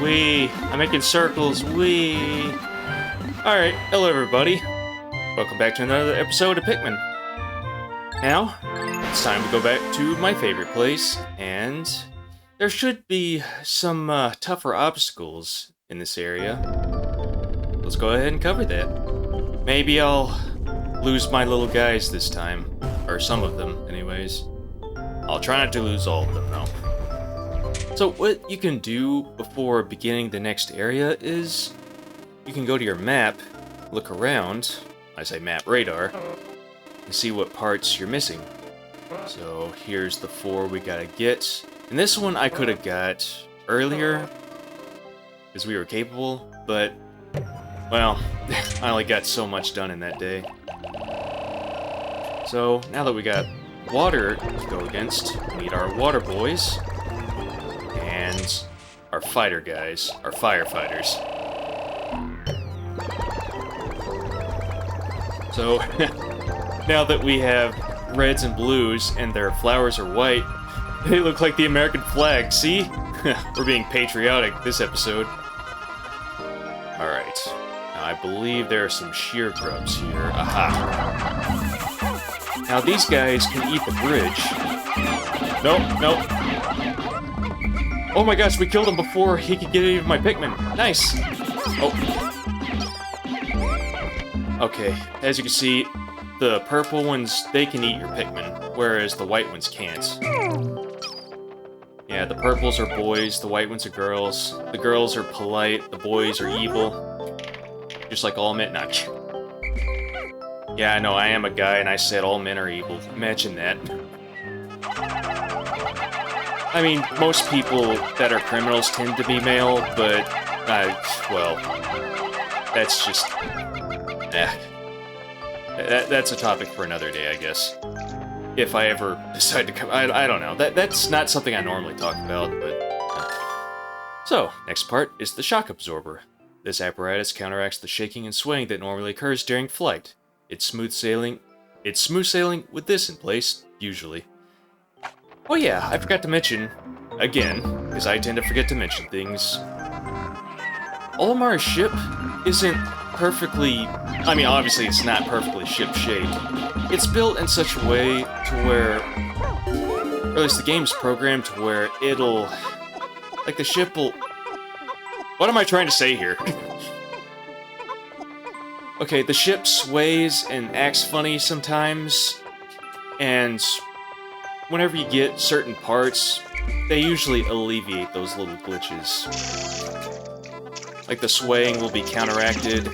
Wee. I'm making circles. Wee. Alright, hello everybody. Welcome back to another episode of Pikmin. Now, it's time to go back to my favorite place, and there should be some tougher obstacles in this area. Let's go ahead and cover that. Maybe I'll lose my little guys this time. Or some of them, anyways. I'll try not to lose all of them, though. So what you can do before beginning the next area is you can go to your map, look around, I say map radar, and see what parts you're missing. So here's the 4 we gotta get. And this one I could have got earlier, because we were capable, but, well, I only got so much done in that day. So now that we got water to go against, we need our water boys. And our fighter guys, our firefighters. So, now that we have reds and blues and their flowers are white, they look like the American flag, see? We're being patriotic this episode. Alright, now I believe there are some shear grubs here. Aha! Now these guys can eat the bridge. Nope, nope. Oh my gosh, we killed him before he could get any of my Pikmin. Nice! Oh. Okay, as you can see, the purple ones, they can eat your Pikmin, whereas the white ones can't. Yeah, the purples are boys, the white ones are girls. The girls are polite, the boys are evil. Just like all men. Nah. Yeah, I know, I am a guy and I said all men are evil. Imagine that. I mean, most people that are criminals tend to be male, but, well, that's just, that's a topic for another day, I guess. If I ever decide to come, I don't know. That's not something I normally talk about, but... So, next part is the shock absorber. This apparatus counteracts the shaking and swaying that normally occurs during flight. It's smooth sailing with this in place, usually. Oh yeah, I forgot to mention, again, because I tend to forget to mention things. Olimara's ship isn't perfectly... I mean, obviously it's not perfectly ship-shaped. It's built in such a way to where... Or at least the game's programmed to where it'll... Like, the ship will... What am I trying to say here? Okay, the ship sways and acts funny sometimes, and... Whenever you get certain parts, they usually alleviate those little glitches. Like the swaying will be counteracted,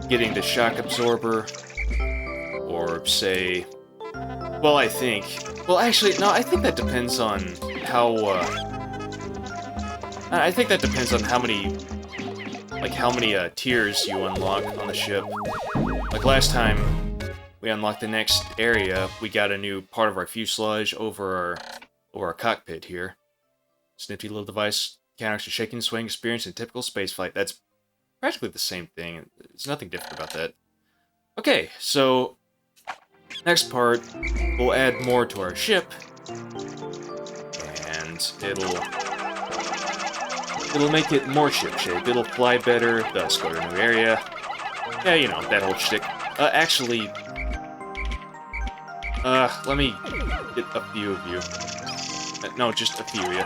getting the shock absorber, or say... Well, I think... Well, actually, no, I think that depends on how, I think that depends on how many... Like, how many, tiers you unlock on the ship. Like last time... We unlocked the next area, we got a new part of our fuselage over our cockpit here. This nifty little device counteracts the shaking and swaying experience in typical spaceflight. That's practically the same thing. There's nothing different about that. Okay, so next part, we'll add more to our ship, and it'll make it more ship-shaped. It'll fly better, thus go to a new area. Yeah, you know, that whole shtick. Actually... let me get a few of you. No, just a few of you.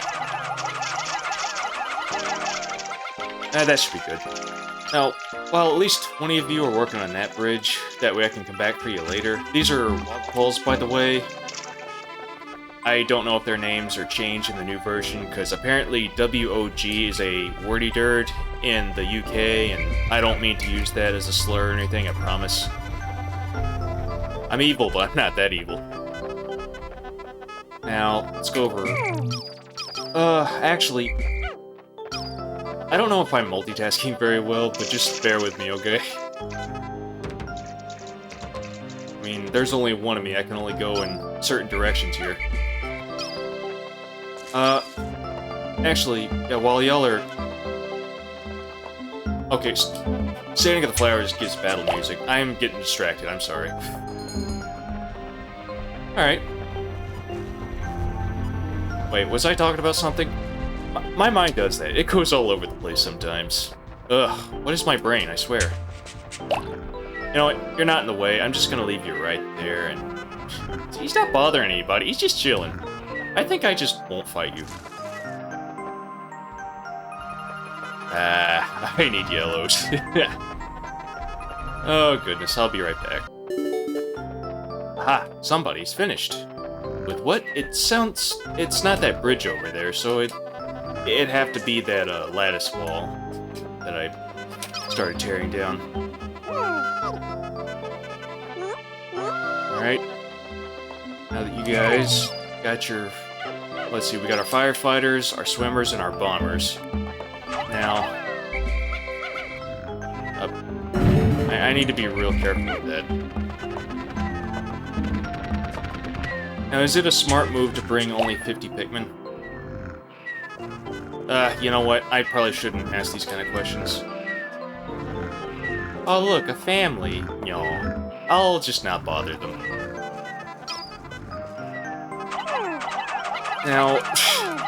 That should be good. Now, while at least 20 of you are working on that bridge, that way I can come back for you later. These are walkpoles, by the way. I don't know if their names are changed in the new version, because apparently WOG is a wordy dirt in the UK, and I don't mean to use that as a slur or anything, I promise. I'm evil, but I'm not that evil. Now, let's go over... actually... I don't know if I'm multitasking very well, but just bear with me, okay? I mean, there's only one of me, I can only go in certain directions here. Actually, yeah, while y'all are... Okay, Standing at the Flowers gives battle music. I'm getting distracted, I'm sorry. Alright. Wait, was I talking about something? My mind does that. It goes all over the place sometimes. Ugh, what is my brain, I swear. You know what? You're not in the way. I'm just gonna leave you right there, and... He's not bothering anybody. He's just chilling. I think I just won't fight you. I need yellows. Oh, goodness. I'll be right back. Aha, somebody's finished. With what? It sounds... It's not that bridge over there, so it'd have to be that lattice wall that I started tearing down. Alright. Now that you guys got your... Let's see, we got our firefighters, our swimmers, and our bombers. Now... I need to be real careful with that. Now, is it a smart move to bring only 50 Pikmin? You know what? I probably shouldn't ask these kind of questions. Oh, look, a family. No. I'll just not bother them. Now,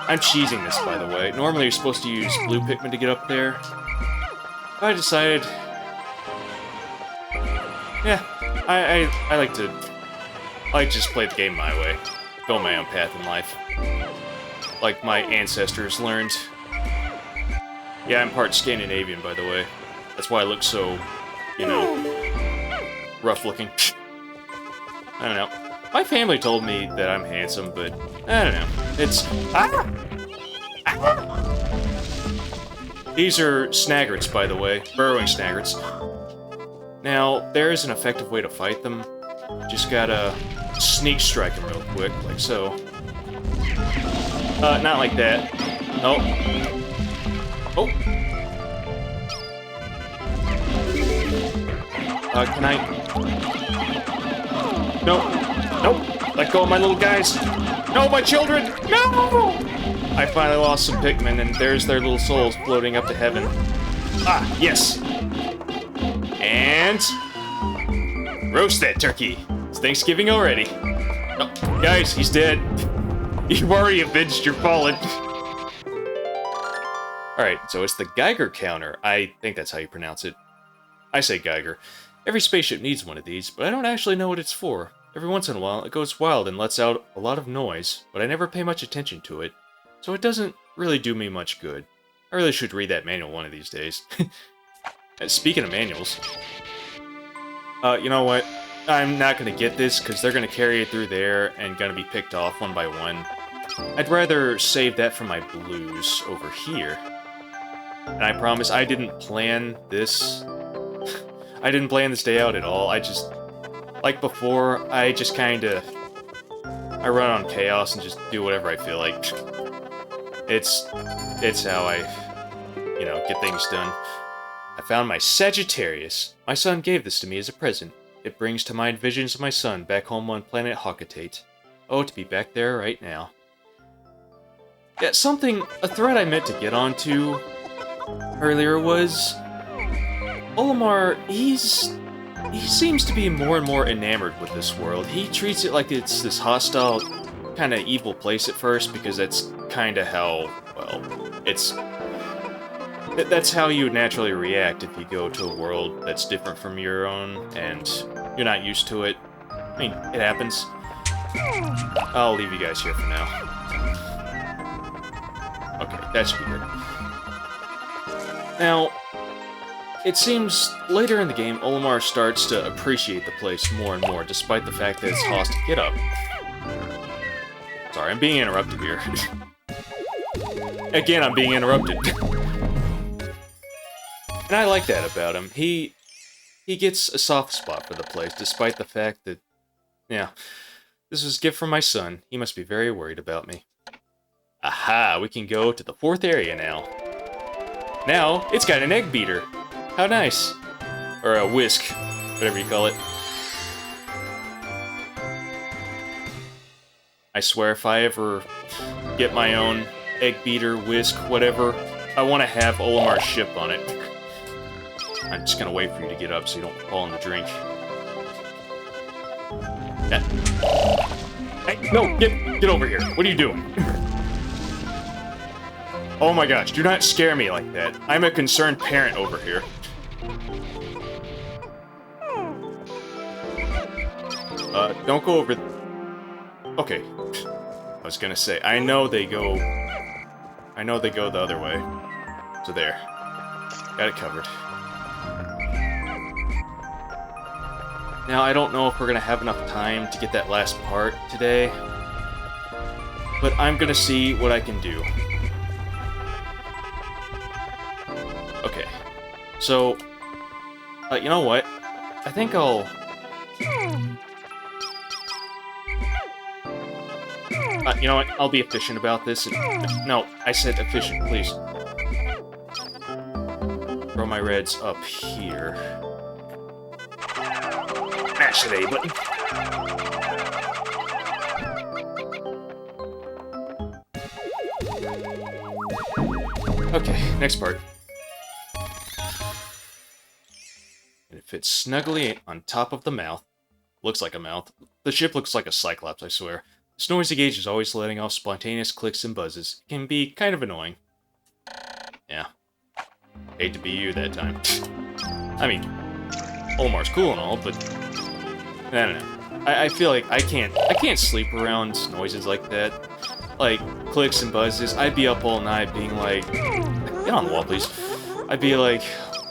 I'm cheesing this, by the way. Normally, you're supposed to use blue Pikmin to get up there. I decided... Yeah, I like to... I like to just play the game my way. Go my own path in life. Like my ancestors learned. Yeah, I'm part Scandinavian, by the way. That's why I look so, you know, rough-looking. I don't know. My family told me that I'm handsome, but I don't know. It's... Ah! Ah! These are Snaggerts, by the way. Burrowing Snaggerts. Now, there is an effective way to fight them. Just gotta sneak strike them real quick, like so. Not like that. Oh. Oh. Can I... No. Nope. Let go of my little guys. No, my children! No! I finally lost some Pikmin, and there's their little souls floating up to heaven. Ah, yes! And... roast that turkey. It's Thanksgiving already. Oh, guys, he's dead. You've already avenged your fallen. Alright, so it's the Geiger counter. I think that's how you pronounce it. I say Geiger. Every spaceship needs one of these, but I don't actually know what it's for. Every once in a while, it goes wild and lets out a lot of noise, but I never pay much attention to it, so it doesn't really do me much good. I really should read that manual one of these days. Speaking of manuals... you know what? I'm not gonna get this, because they're gonna carry it through there and gonna be picked off one by one. I'd rather save that for my blues over here. And I promise I didn't plan this. I didn't plan this day out at all. I just... like before, I just kinda... I run on chaos and just do whatever I feel like. It's how I, you know, get things done. I found my Sagittarius. My son gave this to me as a present. It brings to mind visions of my son back home on planet Hawkatate. Oh, to be back there right now. Yeah, a thread I meant to get onto earlier was... Olimar, he seems to be more and more enamored with this world. He treats it like it's this hostile, kind of evil place at first, because that's kind of how, well, that's how you would naturally react if you go to a world that's different from your own, and you're not used to it. I mean, it happens. I'll leave you guys here for now. Okay, that should be good. Now, it seems later in the game, Olimar starts to appreciate the place more and more, despite the fact that it's hostile. Get up. Sorry, I'm being interrupted here. Again, I'm being interrupted. And I like that about him. He gets a soft spot for the place, despite the fact that... yeah, this was a gift from my son. He must be very worried about me. Aha, we can go to the 4th area now. Now, it's got an egg beater. How nice. Or a whisk, whatever you call it. I swear if I ever get my own egg beater, whisk, whatever, I want to have Olimar's ship on it. I'm just gonna wait for you to get up so you don't fall in the drink. Hey, no, get over here. What are you doing? Oh my gosh, do not scare me like that. I'm a concerned parent over here. Don't go over... Okay. I was gonna say, I know they go the other way. So there. Got it covered. Now, I don't know if we're gonna have enough time to get that last part today, but I'm gonna see what I can do. Okay. So, you know what? I think I'll... you know what? I'll be efficient about this. No, I said efficient, please. Throw my reds up here. Mash the A button. Okay, next part. And it fits snugly on top of the mouth. Looks like a mouth. The ship looks like a cyclops, I swear. This noisy gauge is always letting off spontaneous clicks and buzzes. It can be kind of annoying. Yeah. Hate to be you that time. I mean, Olmar's cool and all, but I don't know. I feel like I can't sleep around noises like that. Like clicks and buzzes. I'd be up all night being like, get on the wall, please. I'd be like,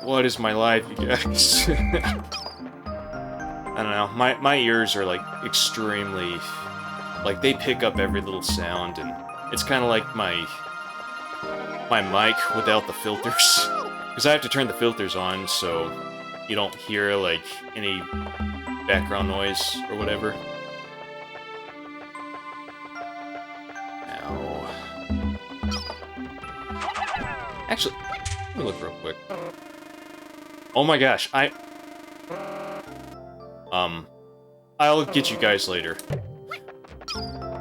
what is my life, you guys? I don't know. My ears are like extremely, like they pick up every little sound, and it's kind of like my mic without the filters. Because I have to turn the filters on so you don't hear like any background noise or whatever. Ow. Actually, let me look real quick. Oh my gosh, I'll get you guys later.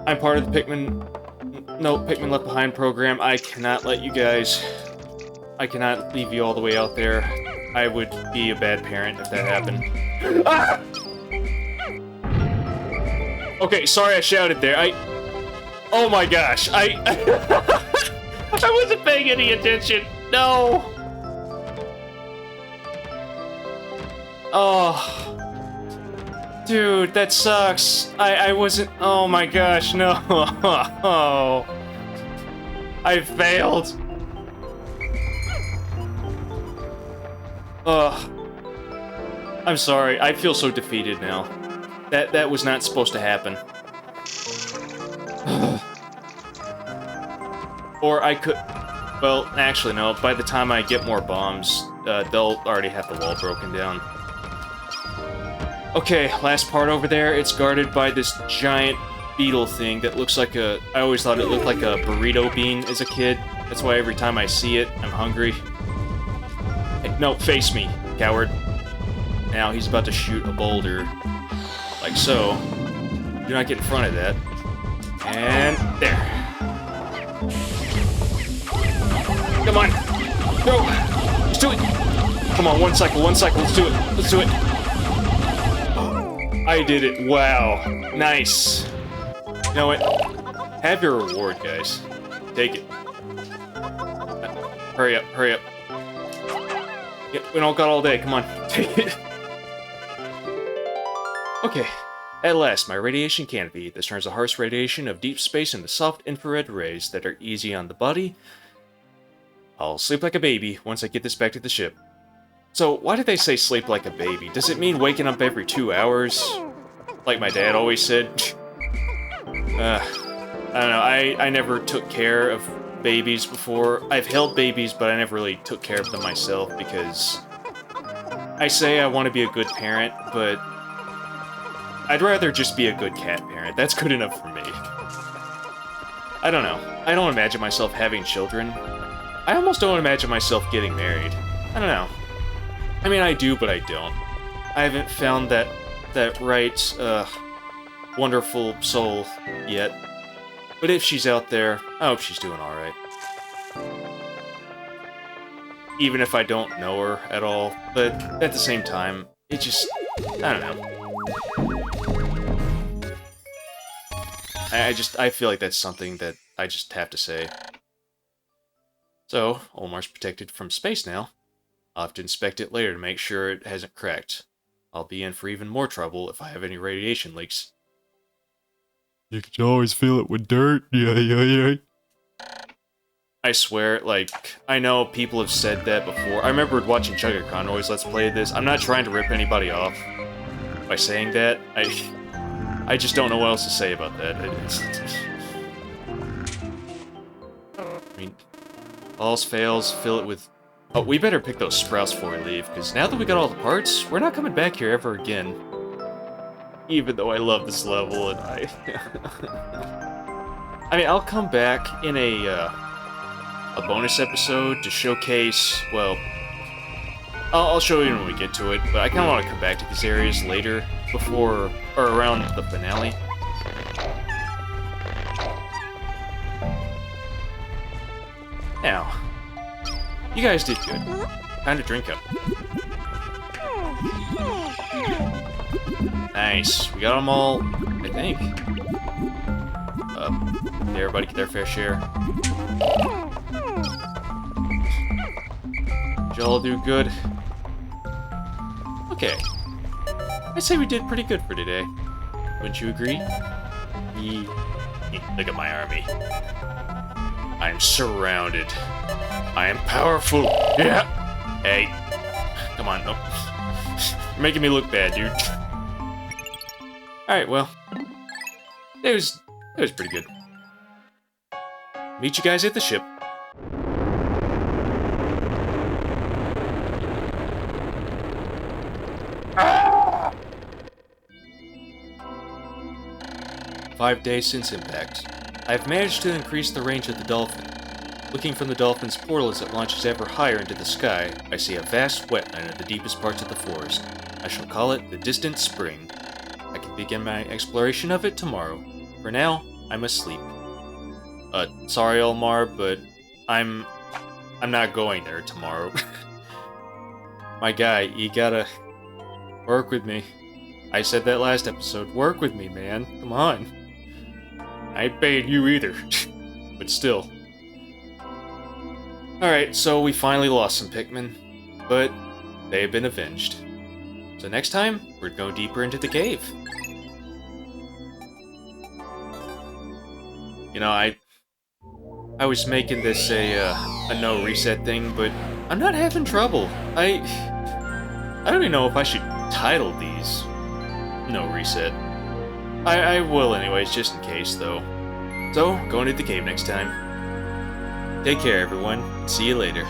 I'm part of the Pikmin Left Behind program. I cannot let you guys... I cannot leave you all the way out there. I would be a bad parent if that happened. Ah! Okay, sorry I shouted there. Oh my gosh, I wasn't paying any attention. No! Oh... Dude, that sucks. I wasn't... Oh my gosh, no. I failed. Ugh. I'm sorry. I feel so defeated now. That was not supposed to happen. Or I could... Well, actually, no. By the time I get more bombs, they'll already have the wall broken down. Okay, last part over there. It's guarded by this giant beetle thing that looks like a... I always thought it looked like a burrito bean as a kid. That's why every time I see it, I'm hungry. Hey, no, face me, coward. Now he's about to shoot a boulder. Like so. Do not get in front of that. And there. Come on. Go! Let's do it! Come on, one cycle, let's do it. Let's do it. I did it. Wow. Nice. You know what? Have your reward, guys. Take it. Hurry up, hurry up. Yep, we don't got all day. Come on. Take it. Okay. At last, my radiation canopy. This turns the harsh radiation of deep space into soft infrared rays that are easy on the body. I'll sleep like a baby once I get this back to the ship. So, why did they say sleep like a baby? Does it mean waking up every 2 hours? Like my dad always said? I don't know, I never took care of babies before. I've held babies, but I never really took care of them myself because... I say I want to be a good parent, but... I'd rather just be a good cat parent. That's good enough for me. I don't know. I don't imagine myself having children. I almost don't imagine myself getting married. I don't know. I mean, I do, but I don't. I haven't found that right, wonderful soul yet. But if she's out there, I hope she's doing alright. Even if I don't know her at all. But at the same time, it just... I don't know. I feel like that's something that I just have to say. So, Olmar's protected from space now. I'll have to inspect it later to make sure it hasn't cracked. I'll be in for even more trouble if I have any radiation leaks. You can always feel it with dirt. Yeah. I swear, like, I know people have said that before. I remember watching Chugga always Let's Play this. I'm not trying to rip anybody off by saying that. I just don't know what else to say about that. I mean, all else fails, fill it with... Oh, we better pick those sprouts before we leave, because now that we got all the parts, we're not coming back here ever again. Even though I love this level, and I mean, I'll come back in a bonus episode to showcase, well, I'll show you when we get to it, but I kind of want to come back to these areas later, before, or around the finale. Now, you guys did good. Time to drink up. Nice. We got them all, I think. Did everybody get their fair share? Did y'all do good? Okay. I'd say we did pretty good for today. Wouldn't you agree? Look at my army. I'm surrounded. I am powerful. Yeah. Hey. Come on. Nope. You're making me look bad, dude. Alright, well. It was pretty good. Meet you guys at the ship. Ah! 5 days since impact. I've managed to increase the range of the Dolphin. Looking from the Dolphin's portal as it launches ever higher into the sky, I see a vast wetland in the deepest parts of the forest. I shall call it the Distant Spring. I can begin my exploration of it tomorrow. For now, I must sleep. Sorry, Olmar, but I'm not going there tomorrow. My guy, you gotta work with me. I said that last episode. Work with me, man. Come on. I ain't paying you either. But still. Alright, so we finally lost some Pikmin, but they have been avenged. So next time, we're going deeper into the cave. You know, I was making this a no reset thing, but I'm not having trouble. I don't even know if I should title these no reset. I will anyways, just in case though. So, going to the cave next time. Take care everyone, see you later.